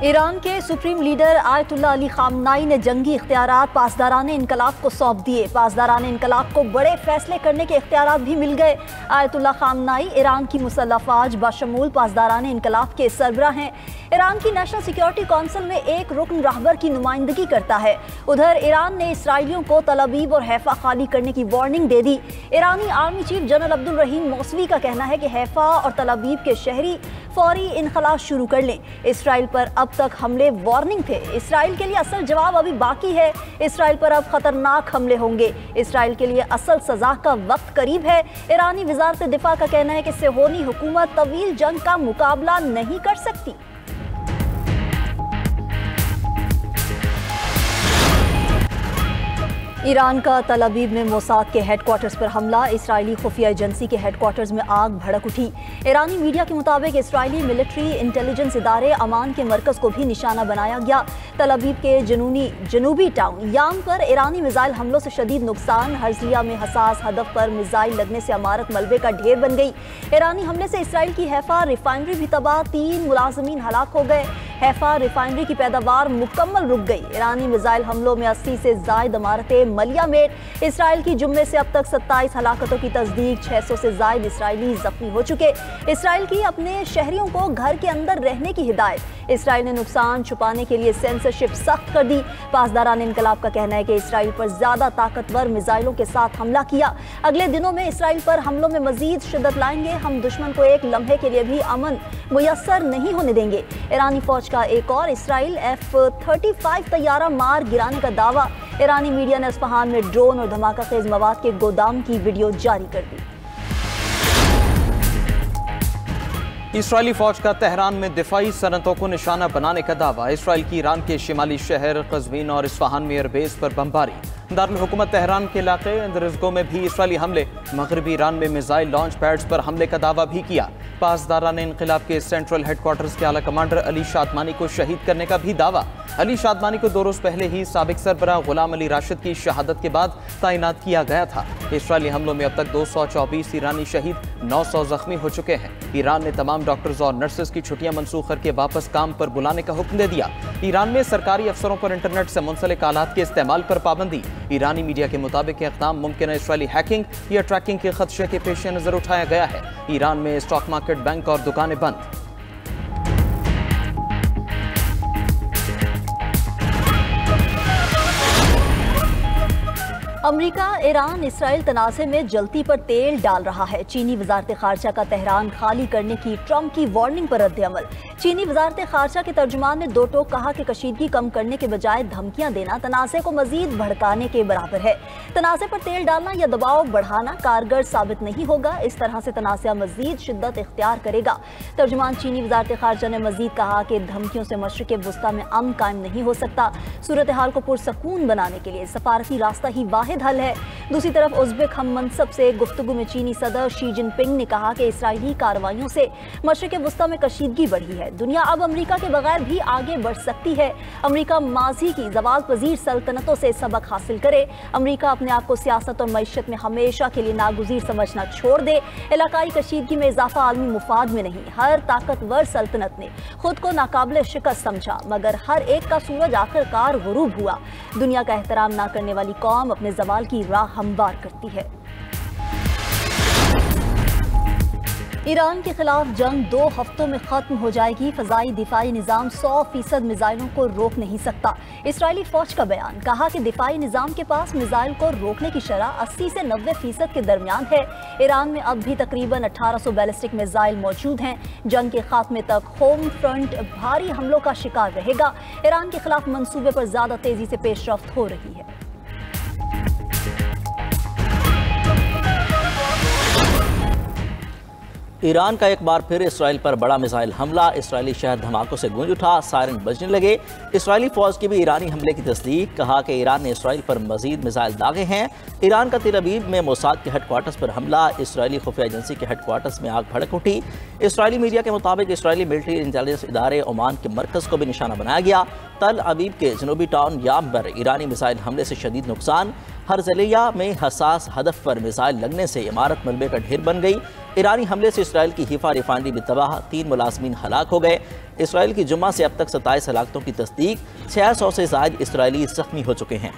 Iran के supreme leader Ayatollah Ali खामनाई ने जंगी इख्तियारात पासदारान इनकलाब को सौंप दिए। पासदारान इनकलाब को बड़े फैसले करने के इख्तियारात भी मिल गए। आयतुल्लाह खामनाई ईरान की मुसल्लह फ़ौज बशमूल पासदारान इनकलाब के सरबराह हैं। ईरान की नेशनल सिक्योरिटी काउंसिल में एक रुकन रहबर की नुमाइंदगी करता है। उधर ईरान ने इसराइलियों को तल अबीब और हैफा खाली करने की वार्निंग दे दी। ईरानी आर्मी चीफ जनरल अब्दुल रहीम मौसवी का कहना है कि हैफा और तल अबीब के शहरी फौरी इनखला शुरू कर लें। इसराइल पर अब तक हमले वार्निंग थे। इसराइल के लिए असल जवाब अभी बाकी है। इसराइल पर अब खतरनाक हमले होंगे। इसराइल के लिए असल सजा का वक्त करीब है। ईरानी वजारत दिफा का कहना है कि सिहोनी हुकूमत तवील जंग का मुकाबला नहीं कर सकती। ईरान का तल अबीब में मोसाद के हेडक्वार्टर्स पर हमला। इसराइली खुफिया एजेंसी के हेडक्वार्टर्स में आग भड़क उठी। ईरानी मीडिया के मुताबिक इसराइली मिलिट्री इंटेलिजेंस इदारे अमान के मरकज को भी निशाना बनाया गया। तल अबीब के जनूबी टाउन याम पर ईरानी मिसाइल हमलों से शदीद नुकसान। हर्जलिया में हसास हदफ पर मिसाइल लगने से इमारत मलबे का ढेर बन गई। ईरानी हमले से इसराइल की हैफा रिफाइनरी भी तबाह, 3 मुलाजमीन हलाक हो गए। हैफा रिफाइनरी की पैदावार मुकम्मल रुक गई। ईरानी मिसाइल हमलों में 80 से जायद इमारतें मलिया में। इसराइल की जुम्मे से अब तक 27 हलाकतों की तस्दीक। 600 से जायद इसराइली जख्मी हो चुके। इसराइल की अपने शहरियों को घर के अंदर रहने की हिदायत। इसराइल ने नुकसान छुपाने के लिए सेंसरशिप सख्त कर दी। पासदारान इनकलाब का कहना है कि इसराइल पर ज्यादा ताकतवर मिसाइलों के साथ हमला किया। अगले दिनों में इसराइल पर हमलों में मजीद शिद्दत लाएंगे। हम दुश्मन को एक लम्हे के लिए भी अमन मुयस्सर नहीं होने देंगे। ईरानी फौज का एक और इसराइल F-35 तैयारा मार गिराने का दावा। ईरानी मीडिया ने इस्फहान में ड्रोन और धमाका खेज मवाद के गोदाम की वीडियो जारी कर दी। इसराइली फौज का तेहरान में दिफाई सनतों को निशाना बनाने का दावा। इसराइल की ईरान के शिमाली शहर कज़वीन और इस्फहान में एयरबेस पर बमबारी। दारुल हुकूमत तेहरान के इलाके अंदरजगो में भी इसराइली हमले। मगरबी ईरान में मिसाइल लॉन्च पैड्स पर हमले का दावा भी किया। पासदारान इनकलाब के सेंट्रल हेडक्वार्टर्स के आला कमांडर अली शादमानी को शहीद करने का भी दावा। अली शादमानी को 2 रोज पहले ही साबिक सरबराह गुलाम अली राशिद की शहादत के बाद तैनात किया गया था। इसराइली हमलों में अब तक 224 ईरानी शहीद, 900 जख्मी हो चुके हैं। ईरान ने तमाम डॉक्टर्स और नर्सेज की छुट्टियां मनसूख करके वापस काम पर बुलाने का हुक्म दे दिया। ईरान में सरकारी अफसरों पर इंटरनेट से मुंसलिक आलात के इस्तेमाल पर पाबंदी। ईरानी मीडिया के मुताबिक इक़दाम मुमकिन इसराइली हैकिंग या ट्रैकिंग के खदशे के पेश नजर उठाया गया है। ईरान में स्टॉक मार्केट, बैंक और दुकानें बंद। अमरीका ईरान इसराइल तनाज़े में जल्दी पर तेल डाल रहा है। चीनी वजारत खारजा का तेहरान खाली करने की ट्रंप की वार्निंग पर रद्द-ए-अमल। चीनी वजारत खारजा के तर्जुमान ने 2 टोक कहा कि कशीदगी कम करने के बजाय धमकियां देना तनाज़े को मजीद भड़काने के बराबर है। तनाज़े पर तेल डालना या दबाव बढ़ाना कारगर साबित नहीं होगा। इस तरह से तनाज़ा मजीद शिद्दत इख्तियार करेगा। तर्जुमान चीनी वजारत खारजा ने मजीद कहा कि धमकियों से मशरिक़ वुस्ता में अमन कायम नहीं हो सकता। सूरत हाल को पुरसकून बनाने के लिए सफारती रास्ता ही वाहिद हल है। दूसरी तरफ उज़्बेक हम मनसब से गुफ्तगू में चीनी सदर शी जिनपिंग ने कहा कि इसराइली कार्रवाइयों से मशरिक़ वुस्ता में कशीदगी बढ़ी है। दुनिया अब अमरीका के बगैर भी आगे बढ़ सकती है। अमरीका माजी की ज़वाल पजीर सल्तनतों से सबक हासिल करे। अमरीका अपने आप को सियासत और मईशत में हमेशा के लिए नागुज़ीर समझना छोड़ दे। इलाकाई कशीदगी में इजाफा आलमी मुफाद में नहीं। हर ताकतवर सल्तनत ने खुद को नाकाबिल शिकस्त समझा, मगर हर एक का सूरज आखिरकार गुरूब हुआ। दुनिया का एहतराम ना करने वाली कौम अपने ज़वाल की राह हमवार करती है। ईरान के खिलाफ जंग 2 हफ्तों में खत्म हो जाएगी। फजाई दिफाई निज़ाम 100% मिसाइलों को रोक नहीं सकता। इसराइली फौज का बयान, कहा कि दिफाई निज़ाम के पास मिसाइल को रोकने की शरह 80 से 90% के दरमियान है। ईरान में अब भी तकरीबन 1800 बैलिस्टिक मिसाइल मौजूद हैं। जंग के खात्मे तक होम फ्रंट भारी हमलों का शिकार रहेगा। ईरान के खिलाफ मंसूबे पर ज्यादा तेजी से पेशरफ्त हो रही है। ईरान का एक बार फिर इसराइल पर बड़ा मिसाइल हमला। इसराइली शहर धमाकों से गूंज उठा, सायरन बजने लगे। इसराइली फौज की भी ईरानी हमले की तस्दीक, कहा कि ईरान ने इसराइल पर मजीद मिसाइल दागे हैं। ईरान का तेल अबीब में मोसाद के हेडक्वार्टर्स पर हमला। इसराइली खुफिया एजेंसी के हेडक्वार्टर्स में आग भड़क उठी। इसराइली मीडिया के मुताबिक इसराइली मिलिट्री इंटेलिजेंस इदारे ओमान के मरकज को भी निशाना बनाया गया। तल अवीब के जनूबी टाउन याम पर ईरानी मिसाइल हमले से शदीद नुकसान। हरजलिया में हसास हदफ पर मिसाइल लगने से इमारत मलबे का ढेर बन गई। ईरानी हमले से इसराइल की हिफा रिफाइनरी भी तबाह, 3 मुलाजमीन हलाक हो गए। इसराइल की जुम्मा से अब तक 27 हलाकतों की तस्दीक, 600 से ज़ायद इसराइली जख्मी हो चुके हैं।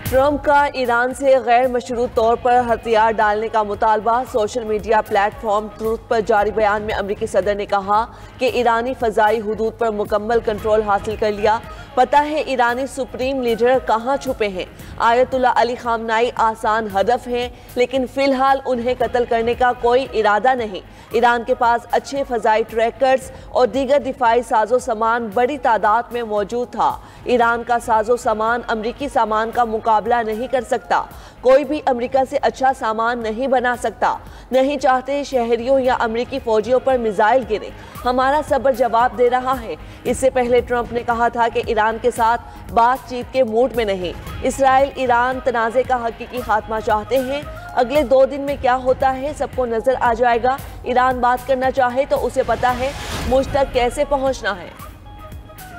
ट्रंप का ईरान से गैर मशरूत तौर पर हथियार डालने का मुतालबा। सोशल मीडिया प्लेटफॉर्म ट्रूथ पर जारी बयान में अमरीकी सदर ने कहा कि ईरानी फ़ज़ाई हुदूद पर मुकम्मल कंट्रोल हासिल कर लिया। पता है ईरानी सुप्रीम लीडर कहाँ छुपे हैं। आयतुल्ला अली खामनाई आसान हदफ हैं, लेकिन फ़िलहाल उन्हें कत्ल करने का कोई इरादा नहीं। ईरान के पास अच्छे फ़ज़ाई ट्रैकर्स और दीगर दिफाई साजो सामान बड़ी तादाद में मौजूद था। ईरान का साजो सामान अमरीकी सामान का मुकाबला नहीं कर सकता। कोई भी अमेरिका से अच्छा सामान नहीं बना सकता। नहीं चाहते शहरियों या अमेरिकी फौजियों पर मिसाइल गिरे। हमारा सब्र जवाब दे रहा है। इससे पहले ट्रंप ने कहा था कि ईरान के साथ बातचीत के मूड में नहीं। इसराइल ईरान तनाज़े का हकीकी खात्मा चाहते हैं। अगले 2 दिन में क्या होता है सबको नजर आ जाएगा। ईरान बात करना चाहे तो उसे पता है मुझ तक कैसे पहुंचना है।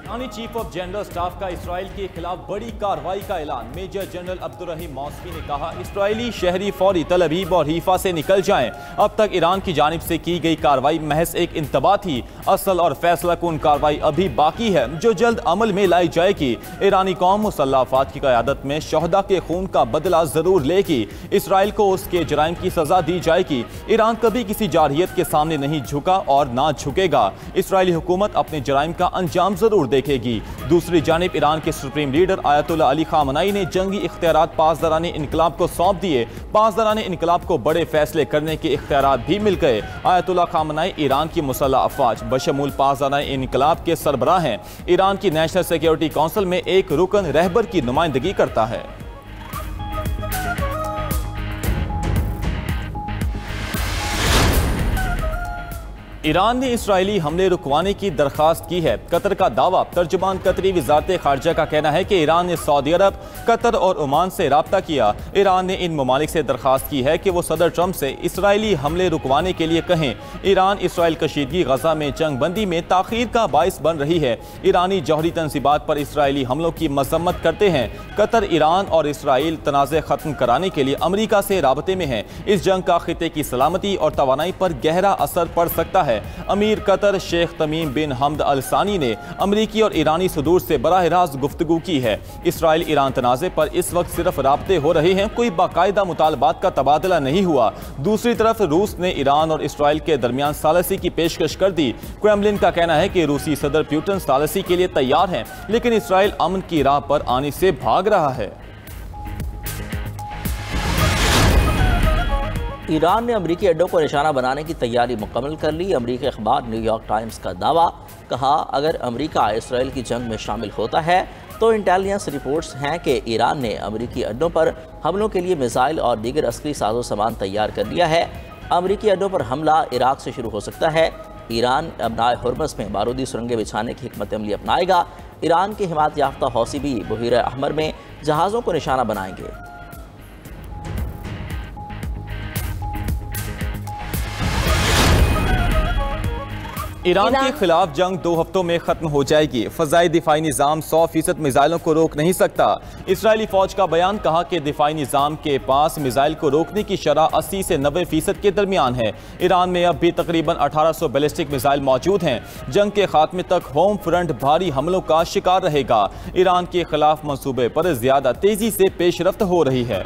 ईरानी चीफ ऑफ जनरल स्टाफ का इसराइल के खिलाफ बड़ी कार्रवाई का ऐलान। मेजर जनरल अब्दुर्रहीम मौसवी ने कहा, इसराइली शहरी फौरी तल अवीब और हीफा से निकल जाएं। अब तक ईरान की जानिब से की गई कार्रवाई महज एक इंतबा थी। असल और फैसला कुन कार्रवाई अभी बाकी है, जो जल्द अमल में लाई जाएगी। ईरानी कौम मुसल्लह अफवाज की क़यादत में शहदा के खून का बदला जरूर लेगी। इसराइल को उसके जराइम की सजा दी जाएगी। ईरान कभी किसी जारहियत के सामने नहीं झुका और ना झुकेगा। इसराइली हुकूमत अपने जराइम का अंजाम जरूर देखेगी। दूसरी जानिब ईरान के सुप्रीम लीडर आयतुल्ला अली खामनाई ने जंगी इख्तियारात पासदाराने इनकलाब को सौंप दिए। पासदाराने इनकलाब को बड़े फैसले करने के इख्तियारात भी मिल गए। आयतुल्ला खामनाई ईरान की मुसल्लह अफवाज बशमूल पासदाराने इनकलाब के सरबराह हैं। ईरान की नेशनल सिक्योरिटी काउंसिल में एक रुकन रहबर की नुमाइंदगी करता है। ईरान ने इसराइली हमले रुकवाने की दरखास्त की है। कतर का दावा। तर्जुमान कतरी वजारत खारजा का कहना है कि ईरान ने सऊदी अरब, कतर और ओमान से राब्ता किया। ईरान ने इन ममालिक से दरखास्त की है कि वो सदर ट्रंप से इसराइली हमले रुकवाने के लिए कहें। ईरान इसराइल कशीदगी गजा में जंग बंदी में ताखीर का बाइस बन रही है। ईरानी जौहरी तनसीबात पर इसराइली हमलों की मजम्मत करते हैं। कतर, ईरान और इसराइल तनाज़े खत्म कराने के लिए अमरीका से राबते में है। इस जंग का खिते की सलामती और तवानाई पर गहरा असर पड़ सकता है। अमीर कतर शेख तमीम बिन हमद अल सानी ने अमरीकी और ईरानी सदूर से बराह रास्त गुफ्तगू की है। इसराइल ईरान तनाज़े पर इस वक्त सिर्फ राब्ते हो रहे हैं, कोई बाकायदा मुतालबात का तबादला नहीं हुआ। दूसरी तरफ रूस ने ईरान और इसराइल के दरमियान सालसी की पेशकश कर दी। क्रेमलिन का कहना है कि रूसी सदर पुतिन सालसी के लिए तैयार हैं, लेकिन इसराइल अमन की राह पर आने से भाग रहा है। ईरान ने अमरीकी अड्डों को निशाना बनाने की तैयारी मुकम्मल कर ली। अमरीकी अखबार न्यूयॉर्क टाइम्स का दावा। कहा, अगर अमरीका इसराइल की जंग में शामिल होता है तो इंटेलिजेंस रिपोर्ट्स हैं कि ईरान ने अमरीकी अड्डों पर हमलों के लिए मिसाइल और दीगर अस्करी साजो सामान तैयार कर लिया है। अमरीकी अड्डों पर हमला इराक से शुरू हो सकता है। ईरान अबनाए हुर्मस में बारूदी सुरंगें बिछाने की हिकमत अमली अपनाएगा। ईरान के हिमायत याफ्ता हौसी भी बहीर अहमर में जहाज़ों को निशाना बनाएंगे। ईरान के खिलाफ जंग 2 हफ्तों में खत्म हो जाएगी। फजाई दिफाई निज़ाम 100% मिसाइलों को रोक नहीं सकता। इसराइली फौज का बयान। कहा कि दिफाई निज़ाम के पास मिसाइल को रोकने की शरह 80 से 90% के दरमियान है। ईरान में अब भी तकरीबन 1800 बैलिस्टिक मिसाइल मौजूद हैं। जंग के खात्मे तक होम फ्रंट भारी हमलों का शिकार रहेगा। ईरान के खिलाफ मंसूबे पर ज्यादा तेजी से पेशरफ्त हो रही है।